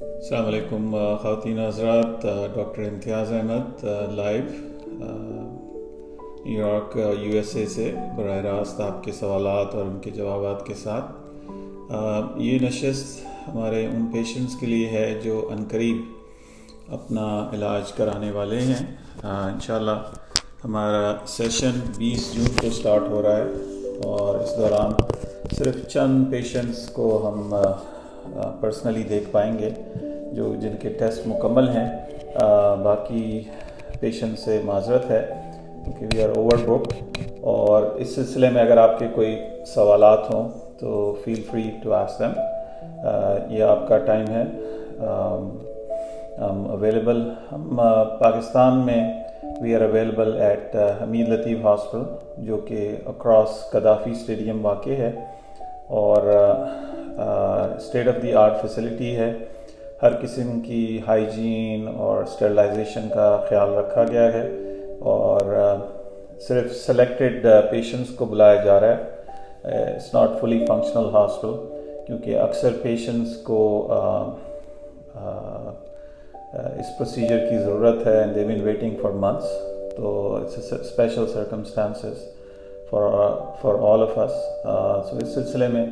السلام علیکم خواتین حضرات، doctor Imtiaz Ahmed live New York U S A سے براہ راست آپ کے سوالات اور ان کے جوابات کے ساتھ یہ نشست ہمارے ان پیشنٹس کے لیے ہے جو عنقریب اپنا علاج کرانے والے ہیں۔ انشاءاللہ ہمارا سیشن 20 جون کو سٹارٹ ہو رہا ہے اور اس دوران صرف چند پیشنٹس کو ہم پرسنلی دیکھ پائیں گے جن کے ٹیسٹ مکمل ہیں۔ باقی پیشنٹ سے معذرت ہے کیونکہ وی آر اوور بک، اور اس سلسلے میں اگر آپ کے کوئی سوالات ہوں تو feel free to ask them. یہ آپ کا ٹائم ہے، اویلیبل ہم پاکستان میں we are available at Hameed Latif Hospital جو کہ اکراس قذافی اسٹیڈیم واقع ہے، اور state of the art facility ہے۔ ہر قسم کی ہائیجین اور اسٹرلائزیشن کا خیال رکھا گیا ہے، اور صرف سلیکٹڈ پیشنٹس کو بلایا جا رہا ہے۔ It's not fully functional hospital, کیونکہ اکثر پیشنٹس کو اس پروسیجر کی ضرورت ہے and they been waiting for months, تو it's special circumstances for all of us. So اس سلسلے میں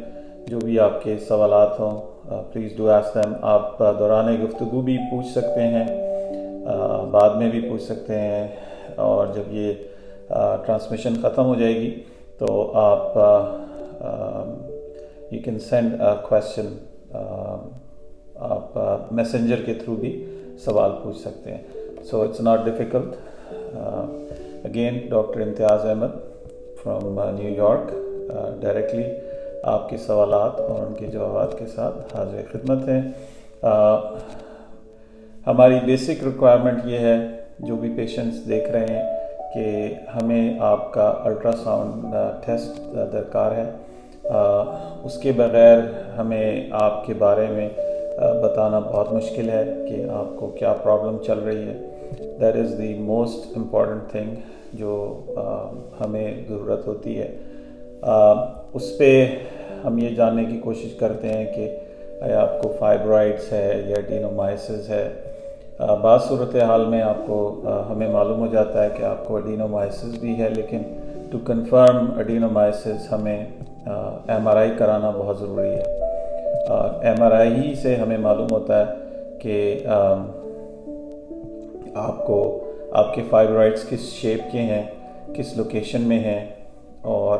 جو بھی آپ کے سوالات ہوں پلیز ڈو آسک دیم۔ آپ دوران گفتگو بھی پوچھ سکتے ہیں، بعد میں بھی پوچھ سکتے ہیں، اور جب یہ ٹرانسمیشن ختم ہو جائے گی تو آپ you can send a question, آپ میسنجر کے تھرو بھی سوال پوچھ سکتے ہیں۔ So it's not difficult. Again doctor Imtiaz Ahmed from New York directly آپ کے سوالات اور ان کے جوابات کے ساتھ حاضر خدمت ہیں۔ ہماری بیسک ریکوائرمنٹ یہ ہے، جو بھی پیشنٹس دیکھ رہے ہیں، کہ ہمیں آپ کا الٹرا ساؤنڈ ٹیسٹ درکار ہے۔ اس کے بغیر ہمیں آپ کے بارے میں بتانا بہت مشکل ہے کہ آپ کو کیا پرابلم چل رہی ہے۔ That is the most important thing جو ہمیں ضرورت ہوتی ہے۔ اس پہ ہم یہ جاننے کی کوشش کرتے ہیں کہ آپ کو فائبرائڈس ہے یا ایڈینومائسس ہے۔ بعض صورتحال میں آپ کو ہمیں معلوم ہو جاتا ہے کہ آپ کو ایڈینومائسس بھی ہے، لیکن ٹو کنفرم ایڈینومائسس ہمیں ایم آر آئی کرانا بہت ضروری ہے۔ ایم آر آئی ہی سے ہمیں معلوم ہوتا ہے کہ آپ کے فائبرائڈس کس شیپ کے ہیں، کس لوکیشن میں ہیں، اور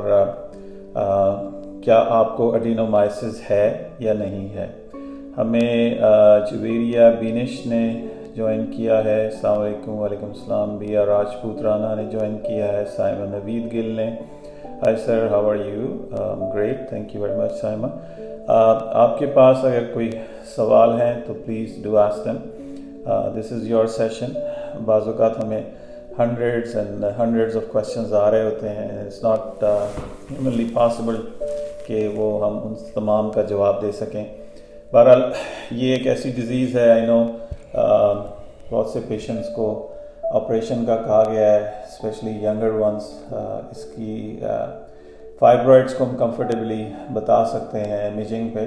کیا آپ کو ایڈینومائسس ہے یا نہیں ہے۔ ہمیں جویریہ بینش نے جوائن کیا ہے، السلام علیکم۔ وعلیکم السلام۔ بی آر راجپوت رانا نے جوائن کیا ہے، سائمہ نوید گل نے۔ Hi sir, how are you? Great, thank you very much Saima. آپ کے پاس اگر کوئی سوال ہیں تو please do ask them. This is your session. بعض اوقات ہمیں hundreds and hundreds of questions آ رہے ہوتے ہیں، اٹس ناٹ ہیومنلی پاسبل کہ وہ ہم ان تمام کا جواب دے سکیں۔ بہرحال یہ ایک ایسی ڈیزیز ہے، آئی نو بہت سے پیشنٹس کو آپریشن کا کہا گیا ہے، اسپیشلی ینگر ونس۔ اس کی فائبرائڈس کو ہم کمفرٹیبلی بتا سکتے ہیں امیجنگ پہ،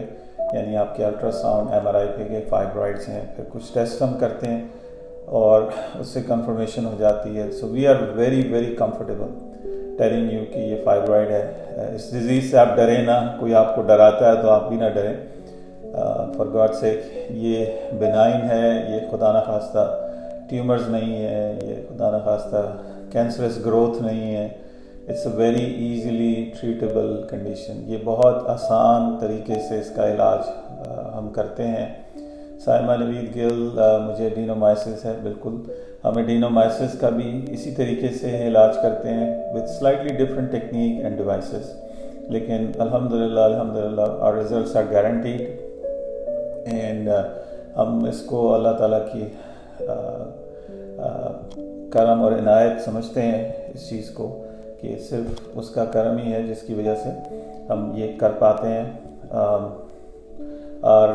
یعنی آپ کے الٹرا ساؤنڈ ایم آر آئی پہ کہ فائبرائڈس ہیں، پھر کچھ ٹیسٹ ہم کرتے ہیں اور اس سے کنفرمیشن ہو جاتی ہے۔ So we are very very comfortable telling you کہ یہ فائبرائڈ ہے۔ اس ڈیزیز سے آپ ڈریں نہ، کوئی آپ کو ڈراتا ہے تو آپ بھی نہ ڈریں۔ فار گاڈ سیک، یہ بینائن ہے، یہ خدا نخواستہ ٹیومرز نہیں ہے، یہ خدا نخواستہ کینسرس گروتھ نہیں ہے۔ It's a very easily treatable condition. یہ بہت آسان طریقے سے اس کا علاج ہم کرتے ہیں۔ سائمہ نوید گل، مجھے ایڈینومائسس ہے۔ بالکل، ہم ایڈینومائسس کا بھی اسی طریقے سے علاج کرتے ہیں with slightly different technique and devices، لیکن الحمدللہ our results are guaranteed، and ہم اس کو اللہ تعالیٰ کی کرم اور عنایت سمجھتے ہیں اس چیز کو، کہ صرف اس کا کرم ہی ہے جس کی وجہ سے ہم یہ کر پاتے ہیں۔ اور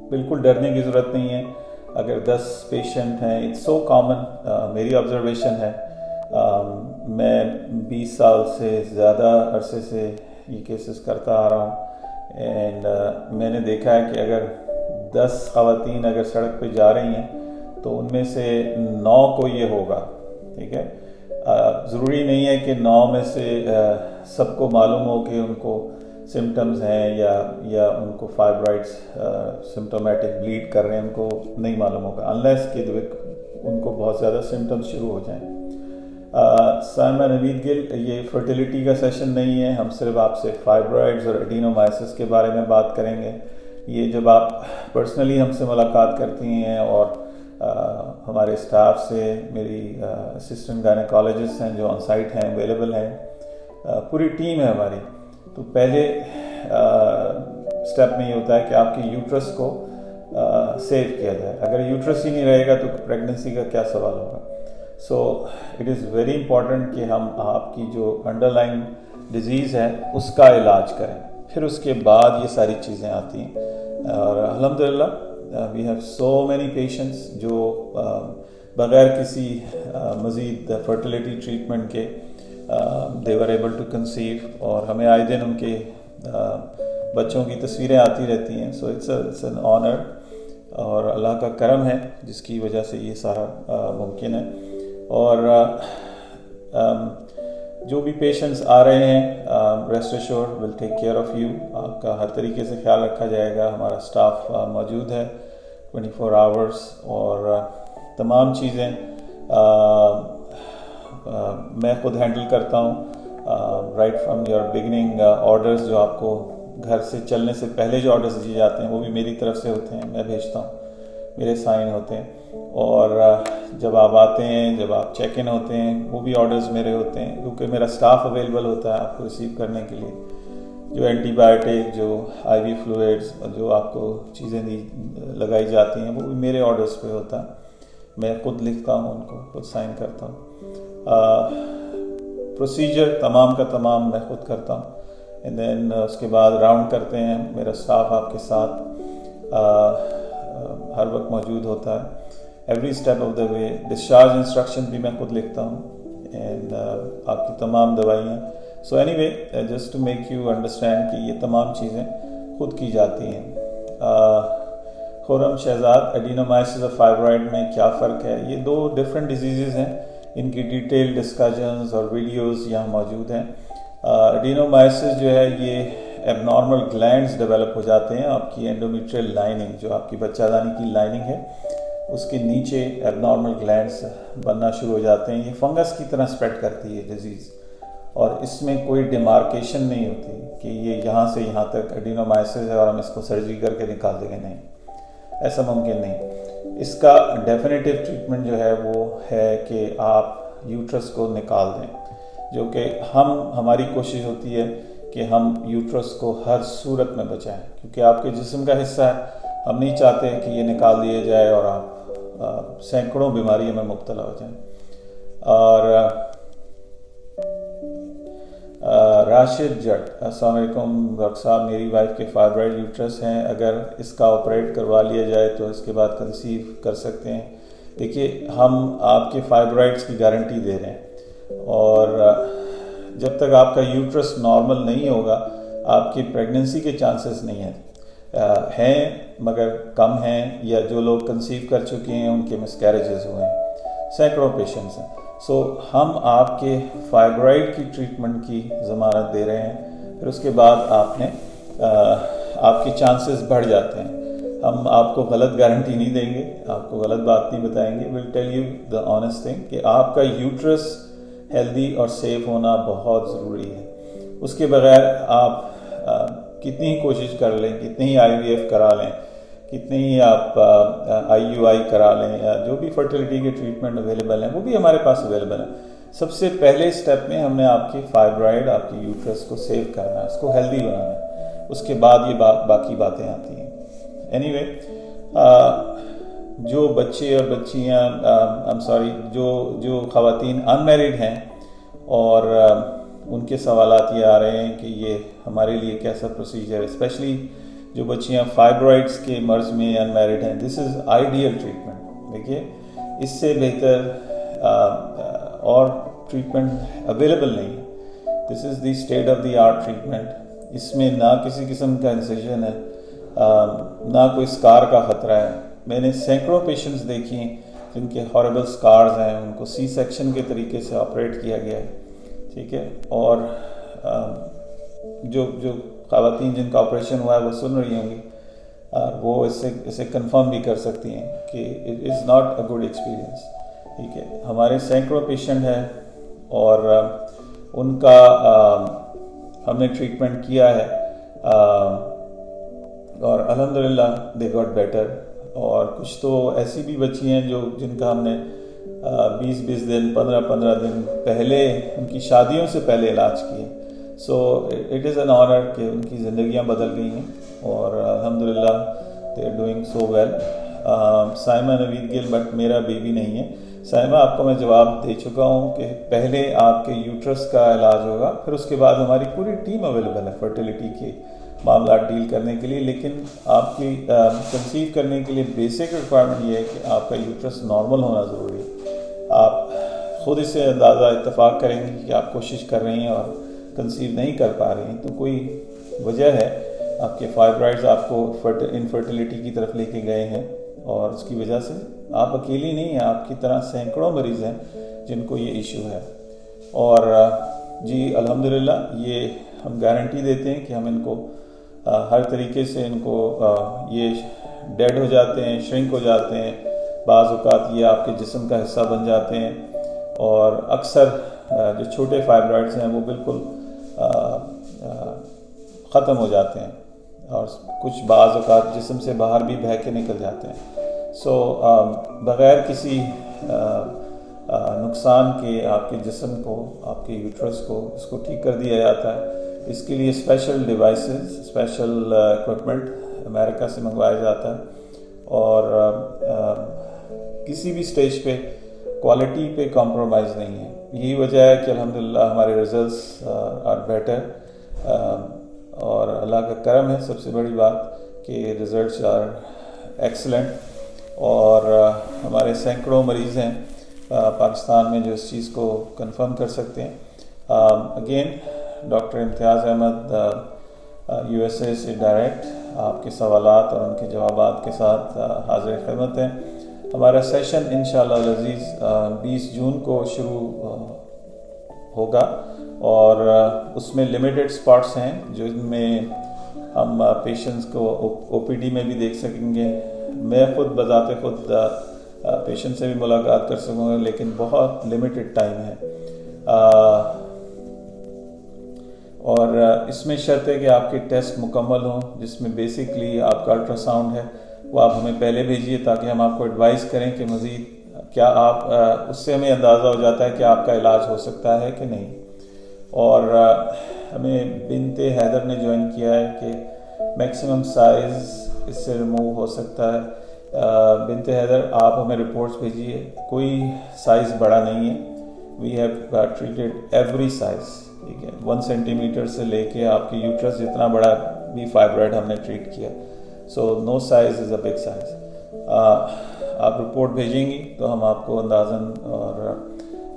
بالکل ڈرنے کی ضرورت نہیں ہے۔ اگر 10 پیشنٹ ہیں، اٹس سو کامن، میری آبزرویشن ہے، میں 20 سال سے زیادہ عرصے سے یہ کیسز کرتا آ رہا ہوں، اینڈ میں نے دیکھا ہے کہ اگر 10 خواتین اگر سڑک پہ جا رہی ہیں تو ان میں سے 9 کو یہ ہوگا. ٹھیک ہے, ضروری نہیں ہے کہ 9 میں سے سب کو معلوم ہو کہ ان کو سمٹمز ہیں یا ان کو فائبرائڈس سمٹومیٹک بلیڈ کر رہے ہیں, ان کو نہیں معلوم ہوگا انلیس کہ ان کو بہت زیادہ سمٹمز شروع ہو جائیں. میں نوید گل, یہ فرٹیلیٹی کا سیشن نہیں ہے, ہم صرف آپ سے فائبرائڈز اور ایڈینومائسس کے بارے میں بات کریں گے. یہ جب آپ پرسنلی ہم سے ملاقات کرتی ہیں اور ہمارے اسٹاف سے, میری اسسٹنٹ گائنیکالوجسٹ ہیں جو آن سائٹ ہیں, اویلیبل ہیں, پوری ٹیم ہے ہماری, تو پہلے اسٹیپ میں یہ ہوتا ہے کہ آپ کے یوٹرس کو سیو کیا جائے. اگر یوٹرس ہی نہیں رہے گا تو پریگننسی کا کیا سوال ہوگا. سو اٹ از ویری امپورٹنٹ کہ ہم آپ کی جو انڈر لائن ڈیزیز ہے اس کا علاج کریں, پھر اس کے بعد یہ ساری چیزیں آتی ہیں. اور الحمدللہ we have so many patients جو بغیر کسی مزید فرٹیلیٹی ٹریٹمنٹ کے they were able to conceive, اور ہمیں آئے دن ان کے بچوں کی تصویریں آتی رہتی ہیں. سو it's an honor, اور اللہ کا کرم ہے جس کی وجہ سے یہ سارا ممکن ہے. اور جو بھی پیشنٹس آ رہے ہیں, rest assured will take care of you, آپ کا ہر طریقے سے خیال رکھا جائے گا. ہمارا اسٹاف موجود ہے 24 آورس, اور تمام چیزیں میں خود ہینڈل کرتا ہوں, right from your beginning. Orders جو آپ کو گھر سے چلنے سے پہلے جو آرڈرز دیے جاتے ہیں وہ بھی میری طرف سے ہوتے ہیں, میں بھیجتا ہوں, میرے سائن ہوتے ہیں. اور جب آپ آتے ہیں, جب آپ چیک ان ہوتے ہیں, وہ بھی آرڈرز میرے ہوتے ہیں, کیونکہ میرا اسٹاف اویلیبل ہوتا ہے آپ کو ریسیو کرنے کے لیے. جو اینٹی بایوٹک, جو آئی وی فلوئڈز, جو آپ کو چیزیں لگائی جاتی ہیں, وہ بھی میرے آرڈرز پہ ہوتا ہے. میں خود لکھتا ہوں, ان کو خود سائن کرتا ہوں. پروسیجر تمام کا تمام میں خود کرتا ہوں. اینڈ دین اس کے بعد راؤنڈ کرتے ہیں, میرا اسٹاف آپ کے ساتھ ہر وقت موجود ہوتا ہے, every step of the way. Discharge instruction بھی میں خود لکھتا ہوں, اینڈ آپ کی تمام دوائیاں. So anyway, just to make you understand کہ یہ تمام چیزیں خود کی جاتی ہیں. خرم شہزاد, ایڈینومائسس اور فائبرائڈ میں کیا فرق ہے؟ یہ 2 ڈفرینٹ ڈیزیزز ہیں, ان کی ڈیٹیل ڈسکشنز اور ویڈیوز یہاں موجود ہیں. ایڈینومائسس جو ہے یہ ایب نارمل گلینڈز ڈیولپ ہو جاتے ہیں. آپ کی انڈومیٹریل لائننگ, جو آپ کی بچہ دانی کی لائننگ ہے, اس کے نیچے ایب نارمل گلینڈز بننا شروع ہو جاتے ہیں. یہ فنگس کی طرح اسپریڈ کرتی ہے ڈیزیز, اور اس میں کوئی ڈیمارکیشن نہیں ہوتی کہ یہ یہاں سے یہاں تک ایڈینومائسس ہے اور ہم اس کو سرجری کر کے نکال دیں گے. نہیں, ایسا ممکن نہیں. اس کا ڈیفینیٹیو ٹریٹمنٹ جو ہے وہ ہے کہ آپ یوٹرس کو نکال دیں, جو کہ ہماری کوشش ہوتی ہے کہ ہم یوٹرس کو ہر صورت میں بچائیں, کیونکہ آپ کے جسم کا حصہ ہے. ہم نہیں چاہتے کہ یہ نکال دیا جائے اور آپ سینکڑوں بیماریوں میں مبتلا ہو جائیں. اور راشد جٹ, السلام علیکم ڈاکٹر صاحب, میری وائف کے فائبرائڈ یوٹرس ہیں, اگر اس کا آپریٹ کروا لیا جائے تو اس کے بعد کنسیو کر سکتے ہیں؟ دیکھیے, ہم آپ کے فائبرائڈس کی گارنٹی دے رہے ہیں, اور جب تک آپ کا یوٹرس نارمل نہیں ہوگا آپ کی پریگننسی کے چانسز نہیں ہیں مگر کم ہیں, یا جو لوگ کنسیو کر چکے ہیں ان کے مسکیریجز ہوئے ہیں, سینکڑوں پیشنٹس ہیں. سو ہم آپ کے فائبرائڈ کی ٹریٹمنٹ کی ضمانت دے رہے ہیں, پھر اس کے بعد آپ کے چانسز بڑھ جاتے ہیں. ہم آپ کو غلط گارنٹی نہیں دیں گے, آپ کو غلط بات نہیں بتائیں گے. Will tell you the honest thing کہ آپ کا یوٹرس ہیلدی اور سیف ہونا بہت ضروری ہے. اس کے بغیر آپ کتنی ہی کوشش کر لیں, کتنی ہی آئی وی ایف کرا لیں, کتنے ہی آپ آئی یو آئی کرا لیں, یا جو بھی فرٹیلیٹی کے ٹریٹمنٹ اویلیبل ہیں وہ بھی ہمارے پاس اویلیبل ہیں. سب سے پہلے اسٹیپ میں ہم نے آپ کی فائبرائڈ, آپ کی یوٹرس کو سیو کرنا ہے, اس کو ہیلدی بنانا ہے. اس کے بعد یہ باقی باتیں آتی ہیں. اینی وے, جو بچے اور بچیاں جو خواتین ان میریڈ ہیں اور ان کے سوالات یہ آ رہے ہیں کہ یہ ہمارے لیے کیسا پروسیجر ہے, اسپیشلی جو بچیاں فائبرائڈس کے مرض میں ان میریڈ ہیں, دس از آئیڈیل ٹریٹمنٹ. دیکھیے, اس سے بہتر اور ٹریٹمنٹ اویلیبل نہیں ہے. This is the state of the art treatment. اس میں نہ کسی قسم کا انسیجن ہے، نہ کوئی اسکار کا خطرہ ہے۔ میں نے سینکڑوں پیشنٹس دیکھی ہیں جن کے ہاربل سکارز ہیں، ان کو سی سیکشن کے طریقے سے آپریٹ کیا گیا ہے، ٹھیک ہے، اور جو خواتین جن کا آپریشن ہوا ہے وہ سن رہی ہوں گی، وہ اسے کنفرم بھی کر سکتی ہیں کہ it is not a good experience, ٹھیک ہے۔ ہمارے سینکڑوں پیشنٹ ہیں اور ان کا ہم نے ٹریٹمنٹ کیا ہے اور الحمدللہ دے گاٹ بیٹر، اور کچھ تو ایسی بھی بچی ہیں جن کا ہم نے 20 دن 15 دن پہلے ان کی شادیوں سے پہلے علاج کیے۔ So it is an honour کہ ان کی زندگیاں بدل گئی ہیں اور الحمدللہ they are doing so well. Saima Naveed Gul Butt میرا بیبی نہیں ہے۔ سائمہ آپ کو میں جواب دے چکا ہوں کہ پہلے آپ کے یوٹرس کا علاج ہوگا، پھر اس کے بعد ہماری پوری ٹیم اویلیبل ہے فرٹیلیٹی کے معاملات ڈیل کرنے کے لیے، لیکن آپ کی کنسیو کرنے کے لیے بیسک ریکوائرمنٹ یہ ہے کہ آپ کا یوٹرس نارمل ہونا ضروری ہے۔ آپ خود اس سے اندازہ اتفاق کریں گے کہ آپ کوشش کر رہی ہیں اور کنسیو نہیں کر پا رہی ہیں تو کوئی وجہ ہے، آپ کے فائبرائڈز آپ کو انفرٹیلیٹی کی طرف لے کے گئے ہیں، اور اس کی وجہ سے آپ اکیلی نہیں ہیں، آپ کی طرح سینکڑوں مریض ہیں جن کو یہ ایشو ہے۔ اور جی الحمدللہ یہ ہم گارنٹی دیتے ہیں کہ ہم ان کو ہر طریقے سے ان کو یہ ڈیڈ ہو جاتے ہیں، شرنک ہو جاتے ہیں، بعض اوقات یہ آپ کے جسم کا حصہ بن جاتے ہیں، اور اکثر جو چھوٹے فائبرائڈز ہیں وہ بالکل ختم ہو جاتے ہیں، اور کچھ بعض اوقات جسم سے باہر بھی بہہ کے نکل جاتے ہیں۔ سو بغیر کسی نقصان کے آپ کے جسم کو، آپ کے یوٹرس کو، اس کو ٹھیک کر دیا جاتا ہے۔ اس کے لیے اسپیشل ڈیوائسز، اسپیشل اکوپمنٹ امریکہ سے منگوایا جاتا ہے، اور کسی بھی سٹیج پہ کوالٹی پہ کمپرومائز نہیں ہے۔ یہی وجہ ہے کہ الحمدللہ ہمارے ریزلٹس آر بیٹر، اور اللہ کا کرم ہے سب سے بڑی بات کہ ریزلٹس آر ایکسلنٹ، اور ہمارے سینکڑوں مریض ہیں پاکستان میں جو اس چیز کو کنفرم کر سکتے ہیں۔ Again doctor Imtiaz Ahmad USA سے ڈائریکٹ آپ کے سوالات اور ان کے جوابات کے ساتھ حاضر خدمت ہیں۔ ہمارا سیشن انشاءاللہ العزیز 20 جون کو شروع ہوگا، اور اس میں لمیٹڈ سپاٹس ہیں جن میں ہم پیشنٹس کو OPD میں بھی دیکھ سکیں گے۔ میں خود بذات خود پیشنٹ سے بھی ملاقات کر سکوں گا، لیکن بہت لمیٹڈ ٹائم ہے، اور اس میں شرط ہے کہ آپ کے ٹیسٹ مکمل ہوں، جس میں بیسکلی آپ کا الٹرا ساؤنڈ ہے وہ آپ ہمیں پہلے بھیجیے تاکہ ہم آپ کو ایڈوائز کریں کہ مزید کیا آپ اس سے ہمیں اندازہ ہو جاتا ہے کہ آپ کا علاج ہو سکتا ہے کہ نہیں۔ اور ہمیں بنت حیدر نے جوائن کیا ہے کہ میکسیمم سائز اس سے ریموو ہو سکتا ہے۔ بنت حیدر آپ ہمیں رپورٹس بھیجیے، کوئی سائز بڑا نہیں ہے، we have treated every size, ٹھیک ہے، 1 سینٹی میٹر سے لے کے آپ کی یوٹرس جتنا بڑا بھی فائبرائڈ ہم نے ٹریٹ کیا۔ So no size is a big size. آپ رپورٹ بھیجیں گی تو ہم آپ کو اندازاً اور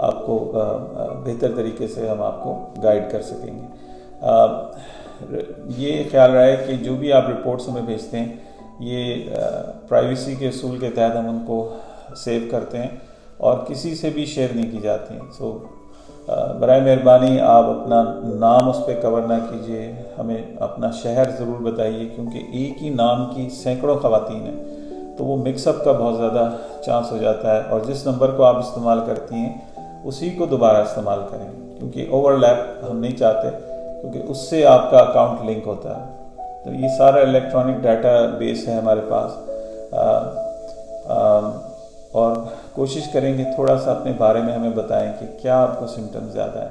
آپ کو بہتر طریقے سے ہم آپ کو گائیڈ کر سکیں گے۔ یہ خیال رہے کہ جو بھی آپ رپورٹس ہمیں بھیجتے ہیں یہ پرائیویسی کے اصول کے تحت ہم ان کو سیو کرتے ہیں اور کسی سے بھی شیئر نہیں کی جاتی ہیں۔ سو برائے مہربانی آپ اپنا نام اس پہ کور نہ کیجیے، ہمیں اپنا شہر ضرور بتائیے، کیونکہ ایک ہی نام کی سینکڑوں خواتین ہیں تو وہ مکس اپ کا بہت زیادہ چانس ہو جاتا ہے، اور جس نمبر کو آپ استعمال کرتی ہیں اسی کو دوبارہ استعمال کریں، کیونکہ اوور لیپ ہم نہیں چاہتے، کیونکہ اس سے آپ کا اکاؤنٹ لنک ہوتا ہے۔ تو یہ سارا الیکٹرانک ڈیٹا بیس ہے ہمارے پاس، اور کوشش کریں کہ تھوڑا سا اپنے بارے میں ہمیں بتائیں کہ کیا آپ کو سمٹم زیادہ ہے۔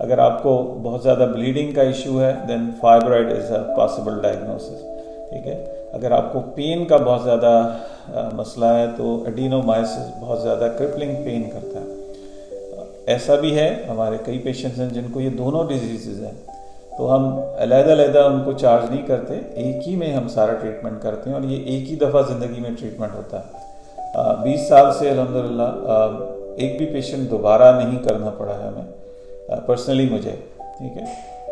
اگر آپ کو بہت زیادہ بلیڈنگ کا ایشو ہے دین فائبرائڈ از اے پاسبل ڈائگنوسس، ٹھیک ہے۔ اگر آپ کو پین کا بہت زیادہ مسئلہ ہے تو ایڈینومائسس بہت زیادہ کرپلنگ پین کرتا ہے۔ ایسا بھی ہے ہمارے کئی پیشنٹس ہیں جن کو یہ دونوں ڈیزیزز ہیں، تو ہم علیحدہ علیحدہ ان کو چارج نہیں کرتے، ایک ہی میں ہم سارا ٹریٹمنٹ کرتے ہیں، اور یہ ایک ہی دفعہ زندگی میں ٹریٹمنٹ ہوتا ہے۔ 20 سال سے الحمدللہ ایک بھی پیشنٹ دوبارہ نہیں کرنا پڑا ہے ہمیں، پرسنلی مجھے، ٹھیک ہے،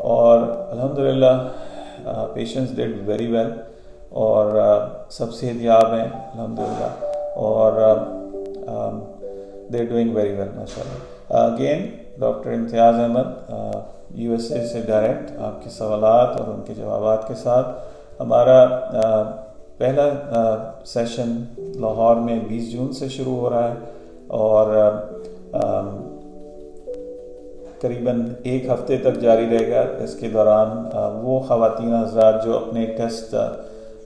اور الحمدللہ پیشنٹس ڈیڈ ویری ویل اور سب صحت یاب ہیں الحمدللہ اور دے ڈوئنگ ویری ویل ماشاء اللہ. Again doctor Imtiaz Ahmad USA سے ڈائریکٹ آپ کے سوالات اور ان کے جوابات کے ساتھ. ہمارا پہلا سیشن لاہور میں 20 جون سے شروع ہو رہا ہے اور قریباً 1 ہفتے تک جاری رہے گا. اس کے دوران وہ خواتین حضرات جو اپنے ٹیسٹ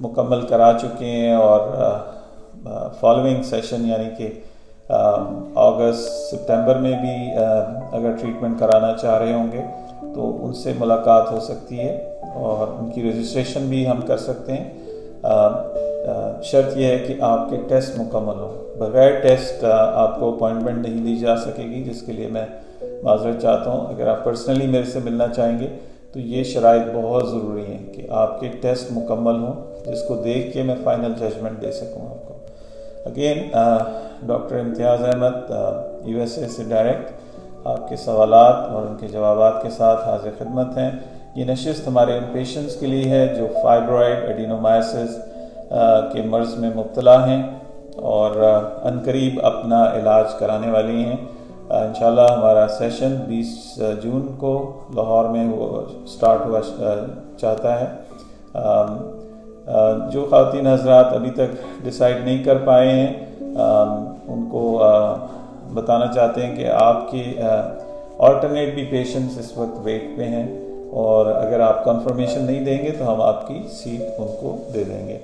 مکمل کرا چکے ہیں اور فالوئنگ سیشن یعنی کہ اگست سپتمبر میں بھی اگر ٹریٹمنٹ کرانا چاہ رہے ہوں گے تو ان سے ملاقات ہو سکتی ہے اور ان کی رجسٹریشن بھی ہم کر سکتے ہیں. شرط یہ ہے کہ آپ کے ٹیسٹ مکمل ہوں. بغیر ٹیسٹ آپ کو اپوائنٹمنٹ نہیں دی جا سکے گی, جس کے لیے میں معذرت چاہتا ہوں. اگر آپ پرسنلی میرے سے ملنا چاہیں گے تو یہ شرائط بہت ضروری ہیں کہ آپ کے ٹیسٹ مکمل ہوں, جس کو دیکھ کے میں فائنل ججمنٹ دے سکوں آپ کو. Again doctor Imtiaz Ahmad USA سے ڈائریکٹ آپ کے سوالات اور ان کے جوابات کے ساتھ حاضر خدمت ہیں. یہ نشست ہمارے ان پیشنٹس کے لیے ہے جو فائبرائڈ ایڈینومائسس کے مرض میں مبتلا ہیں اور عنقریب اپنا علاج کرانے والی ہیں. انشاءاللہ ہمارا سیشن 20 جون کو لاہور میں وہ سٹارٹ ہوا چاہتا ہے. جو خواتین حضرات ابھی تک ڈیسائیڈ نہیں کر پائے ہیں ان کو بتانا چاہتے ہیں کہ آپ کے آلٹرنیٹ بھی پیشنٹس اس وقت ویٹ پہ ہیں اور اگر آپ کنفرمیشن نہیں دیں گے تو ہم آپ کی سیٹ ان کو دے دیں گے.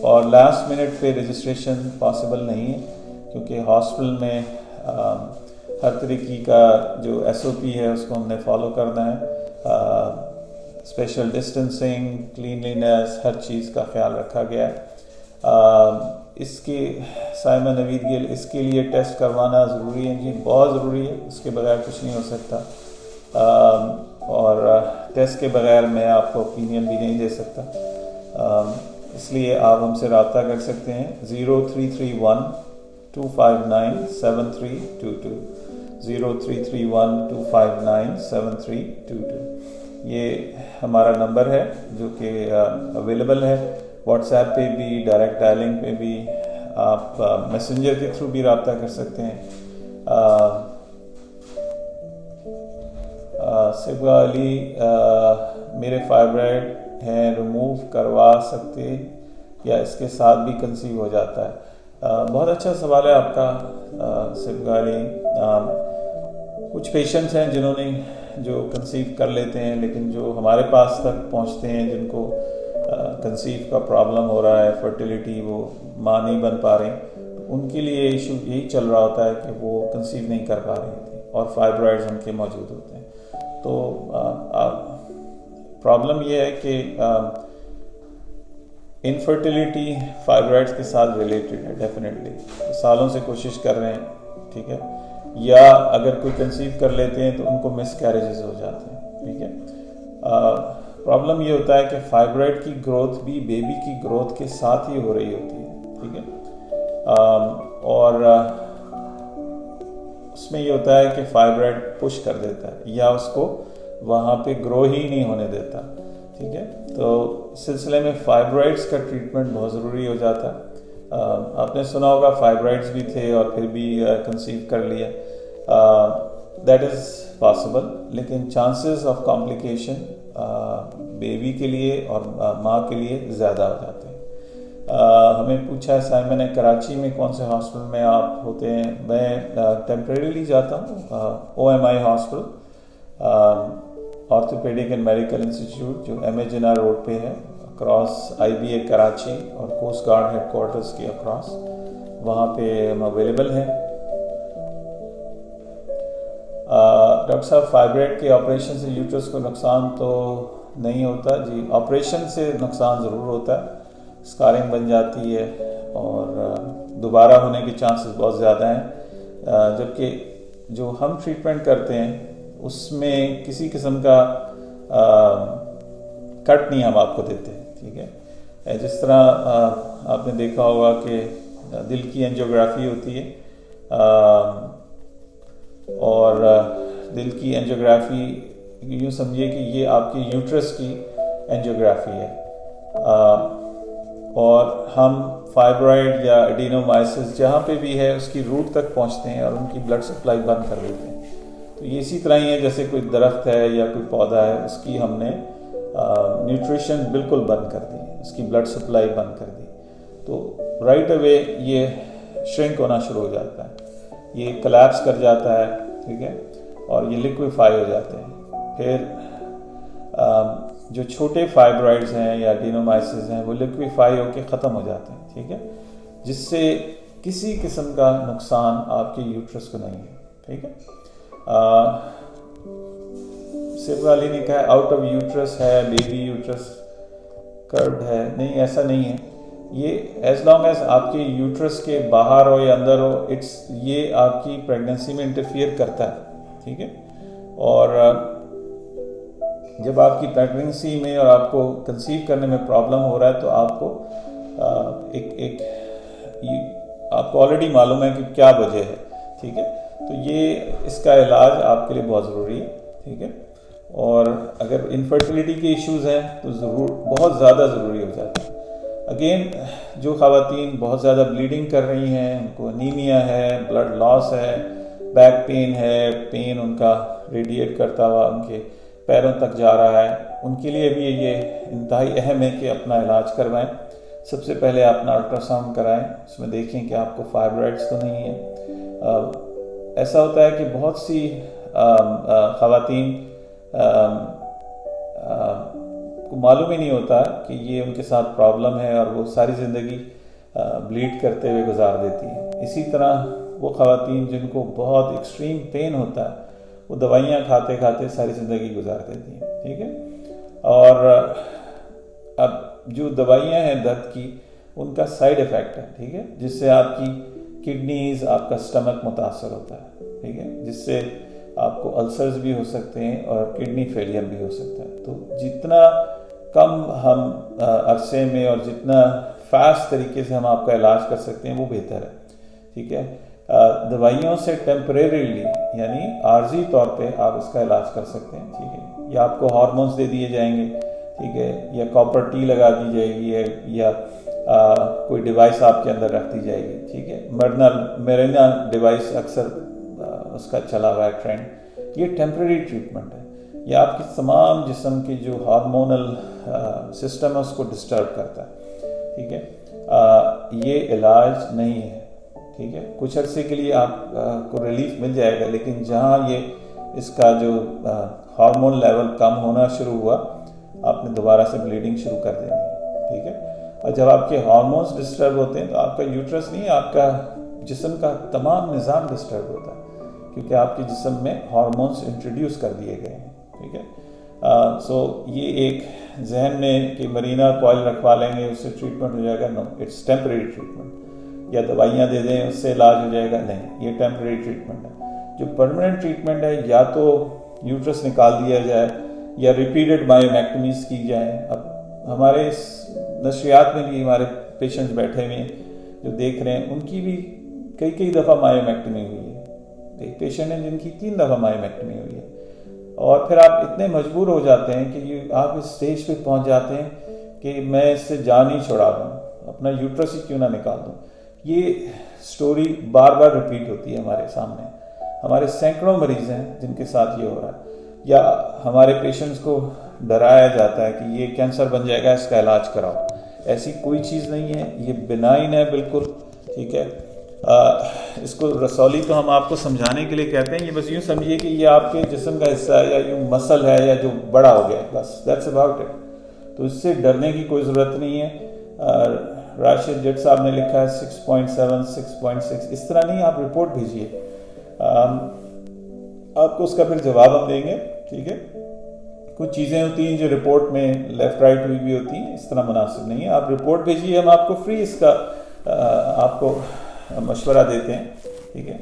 اور لاسٹ منٹ پہ رجسٹریشن پاسبل نہیں ہے کیونکہ ہاسپٹل میں ہر طریقے کا جو SOP ہے اس کو ہم نے فالو کرنا ہے. اسپیشل ڈسٹنسنگ, کلینلینس, ہر چیز کا خیال رکھا گیا ہے. اس کے سائمہ نوید گل اس کے لیے ٹیسٹ کروانا ضروری ہے جی, بہت ضروری ہے, اس کے بغیر کچھ نہیں ہو سکتا. اور ٹیسٹ کے بغیر میں آپ کو اوپینین بھی نہیں دے سکتا. اس لیے آپ ہم سے رابطہ کر سکتے ہیں 0331-259-7322 0331-259-7322. یہ ہمارا نمبر ہے جو کہ اویلیبل ہے واٹس ایپ پہ بھی, ڈائریکٹ ڈائلنگ پہ بھی, آپ میسنجر کے تھرو بھی رابطہ کر سکتے ہیں. صبغہ علی میرے فائبرائڈ ہیں, ریموو کروا سکتے یا اس کے ساتھ بھی کنسیو ہو جاتا ہے؟ بہت اچھا سوال ہے آپ کا صبغہ علی. کچھ پیشنٹس ہیں جنہوں نے جو کنسیو کر لیتے ہیں لیکن جو ہمارے پاس تک پہنچتے ہیں جن کو کنسیو کا پرابلم ہو رہا ہے, فرٹیلیٹی, وہ ماں نہیں بن پا رہے, تو ان کے لیے ایشو یہی چل رہا ہوتا ہے کہ وہ کنسیو نہیں کر پا رہی ہوتی اور فائبرائڈز ان کے موجود ہوتے ہیں. تو پرابلم یہ ہے کہ انفرٹیلیٹی فائبرائڈز کے ساتھ ریلیٹڈ ہے ڈیفینیٹلی. سالوں سے کوشش کر رہے ہیں, ٹھیک ہے, یا اگر کوئی کنسیو کر لیتے ہیں تو ان کو مس کیریجز ہو جاتے ہیں, ٹھیک ہے. پرابلم یہ ہوتا ہے کہ فائبرائڈ کی گروتھ بھی بیبی کی گروتھ کے ساتھ ہی ہو رہی ہوتی ہے, ٹھیک ہے. اور اس میں یہ ہوتا ہے کہ فائبرائڈ پش کر دیتا ہے یا اس کو وہاں پہ گرو ہی نہیں ہونے دیتا, ٹھیک ہے. تو سلسلے میں فائبرائڈز کا ٹریٹمنٹ بہت ضروری ہو جاتا ہے. آپ نے سنا ہوگا فائبرائڈز بھی تھے اور پھر بھی کنسیو کر لیا, دیٹ از پاسبل, لیکن چانسز آف کمپلیکیشن بیبی کے لیے اور ماں کے لیے زیادہ ہو جاتے ہیں. ہمیں پوچھا ہے سائمن نے کراچی میں کون سے ہاسپٹل میں آپ ہوتے ہیں؟ میں ٹیمپریریلی جاتا ہوں OMI hospital, orthopaedic and medical institute, جو MA جناح روڈ پہ ہے, اکراس IBA کراچی اور کوسٹ گارڈ ہیڈ کوارٹرز کے اکراس. وہاں پہ ہم اویلیبل ہیں. ڈاکٹر صاحب فائبرائڈ کے آپریشن سے یوٹرس کو نقصان تو نہیں ہوتا؟ جی, آپریشن سے نقصان ضرور ہوتا ہے, اسکارنگ بن جاتی ہے اور دوبارہ ہونے کے چانسز بہت زیادہ ہیں. جبکہ جو ہم ٹریٹمنٹ کرتے ہیں اس میں کسی قسم کا کٹ نہیں ہم آپ کو دیتے, ٹھیک ہے. جس طرح آپ نے دیکھا ہوگا کہ دل کی اینجیوگرافی ہوتی ہے اور دل کی اینجیوگرافی یوں سمجھیے کہ یہ آپ کی یوٹرس کی اینجیوگرافی ہے، اور ہم فائبرائڈ یا ایڈینومائسس جہاں پہ بھی ہے اس کی روٹ تک پہنچتے ہیں اور ان کی بلڈ سپلائی بند کر دیتے ہیں۔ تو یہ اسی طرح ہی ہے جیسے کوئی درخت ہے یا کوئی پودا ہے، اس کی ہم نے نیوٹریشن بالکل بند کر دی، اس کی بلڈ سپلائی بند کر دی، تو رائٹ اوے یہ شرنک ہونا شروع ہو جاتا ہے، یہ کلیپس کر جاتا ہے، ٹھیک ہے، اور یہ لیکویفائی ہو جاتے ہیں۔ پھر جو چھوٹے فائبرائڈز ہیں یا ایڈینومائسس ہیں وہ لیکویفائی ہو کے ختم ہو جاتے ہیں، ٹھیک ہے، جس سے کسی قسم کا نقصان آپ کے یوٹرس کو نہیں ہے، ٹھیک ہے۔ سیب علی نے کہا آؤٹ آف یوٹرس ہے، بیبی یوٹرس کرڈ ہے، نہیں ایسا نہیں ہے، یہ ایز لانگ ایز آپ کے یوٹرس کے باہر ہو یا اندر ہو، یہ آپ کی پریگننسی میں انٹرفیئر کرتا ہے، ٹھیک ہے، اور جب آپ کی پریگننسی میں اور آپ کو کنسیو کرنے میں پرابلم ہو رہا ہے تو آپ کو آپ کو آلریڈی معلوم ہے کہ کیا وجہ ہے، ٹھیک ہے، تو یہ اس کا علاج آپ کے لیے بہت ضروری ہے، ٹھیک ہے، اور اگر انفرٹیلیٹی کے ایشوز ہیں تو بہت زیادہ ضروری ہو جاتا ہے۔ اگین جو خواتین بہت زیادہ بلیڈنگ کر رہی ہیں، ان کو انیمیا ہے، بلڈ لاس ہے، بیک پین ہے، پین ان کا ریڈیٹ کرتا ہوا ان کے پیروں تک جا رہا ہے، ان کے لیے بھی یہ انتہائی اہم ہے کہ اپنا علاج کروائیں۔ سب سے پہلے اپنا الٹرا ساؤنڈ کرائیں، اس میں دیکھیں کہ آپ کو فائبرائڈس تو نہیں ہیں۔ ایسا ہوتا ہے کہ بہت سی خواتین کو معلوم ہی نہیں ہوتا کہ یہ ان کے ساتھ پرابلم ہے اور وہ ساری زندگی بلیڈ کرتے ہوئے گزار دیتی ہیں۔ اسی طرح وہ خواتین جن کو بہت ایکسٹریم پین ہوتا ہے وہ دوائیاں کھاتے کھاتے ساری زندگی گزار دیتی ہیں، ٹھیک ہے، اور اب جو دوائیاں ہیں درد کی ان کا سائیڈ ایفیکٹ ہے، ٹھیک ہے، جس سے آپ کی کڈنیز، آپ کا سٹمک متاثر ہوتا ہے، ٹھیک ہے، جس سے آپ کو السرز بھی ہو سکتے ہیں اور کڈنی فیلئر بھی ہو سکتا ہے۔ تو جتنا کم ہم عرصے میں اور جتنا فاسٹ طریقے سے ہم آپ کا علاج کر سکتے ہیں وہ بہتر ہے، ٹھیک ہے۔ دوائیوں سے ٹیمپریریلی یعنی عارضی طور پہ آپ اس کا علاج کر سکتے ہیں، ٹھیک ہے، یا آپ کو ہارمونز دے دیے جائیں گے، ٹھیک ہے، یا کاپر ٹی لگا دی جائے گی، یا کوئی ڈیوائس آپ کے اندر رکھ دی جائے گی، ٹھیک ہے، میرینا ڈیوائس اکثر اس کا چلا ہوا ہے ٹرینڈ، یہ ٹیمپریری ٹریٹمنٹ ہے، یہ آپ کی تمام جسم کی جو ہارمونل سسٹم ہے اس کو ڈسٹرب کرتا ہے، ٹھیک ہے، یہ علاج نہیں ہے، ٹھیک ہے، کچھ عرصے کے لیے آپ کو ریلیف مل جائے گا، لیکن جہاں یہ اس کا جو ہارمون لیول کم ہونا شروع ہوا آپ نے دوبارہ سے بلیڈنگ شروع کر دینی ہے، ٹھیک ہے، اور جب آپ کے ہارمونز ڈسٹرب ہوتے ہیں تو آپ کا یوٹرس نہیں، آپ کا جسم کا تمام نظام ڈسٹرب ہوتا ہے، کیونکہ آپ کے جسم میں ہارمونز انٹروڈیوس کر دیے گئے ہیں، ٹھیک ہے۔ سو یہ ایک ذہن میں کہ مرینا کوائل رکھوا لیں گے اس سے ٹریٹمنٹ ہو جائے گا، نو، اٹس ٹیمپریری ٹریٹمنٹ، یا دوائیاں دے دیں اس سے علاج ہو جائے گا، نہیں، یہ ٹیمپریری ٹریٹمنٹ ہے۔ جو پرماننٹ ٹریٹمنٹ ہے یا تو یوٹرس نکال دیا جائے یا ریپیٹڈ مائیومیکٹمیز کی جائیں۔ اب ہمارے اس نشریات میں بھی ہمارے پیشنٹس بیٹھے ہوئے ہیں جو دیکھ رہے ہیں، ان کی بھی کئی دفعہ مائیومیکٹمی ہوئی ہے، ایک پیشنٹ ہیں جن کی 3 دفعہ مائیومیکٹمی ہوئی ہے، اور پھر آپ اتنے مجبور ہو جاتے ہیں کہ آپ اس سٹیج پہ پہنچ جاتے ہیں کہ میں اس سے جان ہی چھڑا دوں، اپنا یوٹرس ہی کیوں نہ نکال دوں۔ یہ سٹوری بار بار ریپیٹ ہوتی ہے ہمارے سامنے، ہمارے سینکڑوں مریض ہیں جن کے ساتھ یہ ہو رہا ہے، یا ہمارے پیشنٹس کو ڈرایا جاتا ہے کہ یہ کینسر بن جائے گا، اس کا علاج کراؤ۔ ایسی کوئی چیز نہیں ہے، یہ بنائن ہے بالکل، ٹھیک ہے۔ اس کو رسولی تو ہم آپ کو سمجھانے کے لیے کہتے ہیں، یہ بس یوں سمجھیے کہ یہ آپ کے جسم کا حصہ ہے، یا یوں مسل ہے، یا جو بڑا ہو گیا، بس دیٹس اباؤٹ اٹ۔ تو اس سے ڈرنے کی کوئی ضرورت نہیں ہے۔ راشد جٹ صاحب نے لکھا ہے 6.7 6.6، اس طرح نہیں، آپ رپورٹ بھیجیے، آپ کو اس کا پھر جواب ہم دیں گے، ٹھیک ہے۔ کچھ چیزیں ہوتی ہیں جو رپورٹ میں لیفٹ رائٹ ہوئی بھی ہوتی ہیں، اس طرح مناسب نہیں ہے، آپ رپورٹ بھیجیے، ہم آپ کو فری اس کا آپ کو مشورہ دیتے ہیں، ٹھیک ہے۔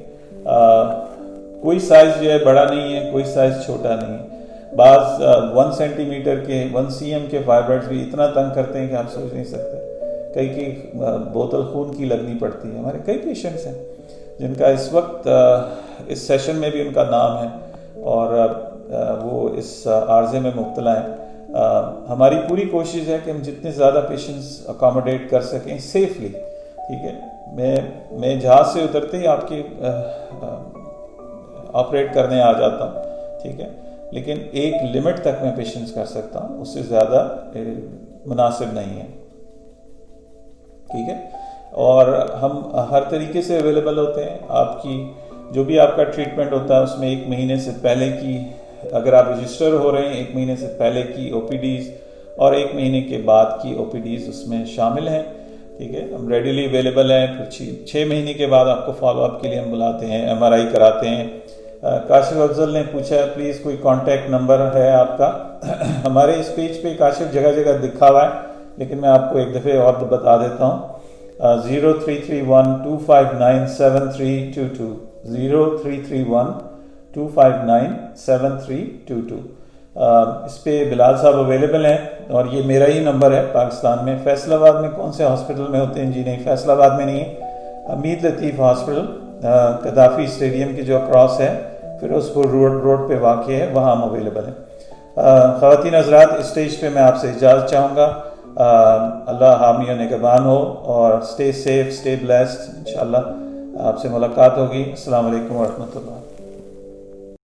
کوئی سائز جو ہے بڑا نہیں ہے، کوئی سائز چھوٹا نہیں ہے، بعض 1 سینٹی میٹر کے 1 cm کے فائبرز بھی اتنا تنگ کرتے ہیں کہ آپ سوچ نہیں سکتے، کئی بوتل خون کی لگنی پڑتی ہے۔ ہمارے کئی پیشنٹس ہیں جن کا اس وقت اس سیشن میں بھی ان کا نام ہے، اور وہ اس عارضے میں مبتلا ہیں. ہماری پوری کوشش ہے کہ ہم جتنے زیادہ پیشنٹس اکاموڈیٹ کر سکیں سیفلی. ٹھیک ہے, میں جہاز سے اترتے ہی آپ کی آپریٹ کرنے آ جاتا ہوں. ٹھیک ہے, لیکن ایک لمٹ تک میں پیشنٹس کر سکتا ہوں, اس سے زیادہ مناسب نہیں ہے. ٹھیک ہے, اور ہم ہر طریقے سے اویلیبل ہوتے ہیں. آپ کی جو بھی آپ کا ٹریٹمنٹ ہوتا ہے اس میں 1 مہینے سے پہلے کی, اگر آپ رجسٹر ہو رہے ہیں 1 مہینے سے پہلے کی OPDs اور 1 مہینے کے بعد کی OPDs اس میں شامل ہیں. ٹھیک ہے, ہم ریڈیلی اویلیبل ہیں. پھر 6 مہینے کے بعد آپ کو فالو اپ کے لیے ہم بلاتے ہیں, MRI کراتے ہیں. کاشف افضل نے پوچھا ہے پلیز کوئی کانٹیکٹ نمبر ہے آپ کا. ہمارے اس پیج پہ کاشف جگہ جگہ دکھا ہوا ہے, لیکن میں آپ کو ایک دفعہ اور بتا دیتا ہوں. 0331-259-7322 0331-259-7322. اس پہ بلال صاحب اویلیبل ہیں, اور یہ میرا ہی نمبر ہے پاکستان میں. فیصل آباد میں کون سے ہاسپٹل میں ہوتے ہیں؟ جی نہیں, فیصل آباد میں نہیں ہے. حمید لطیف ہاسپٹل قذافی اسٹیڈیم کی جو اکراس ہے, فیروز پور روڈ پہ واقع ہے, وہاں ہم اویلیبل ہیں. خواتین حضرات, اس اسٹیج پہ میں آپ سے اجازت چاہوں گا. اللہ حامی و نگہبان ہو, اور اسٹے سیف, اسٹے بلیسڈ. انشاءاللہ آپ سے ملاقات ہوگی. السلام علیکم ورحمۃ اللہ.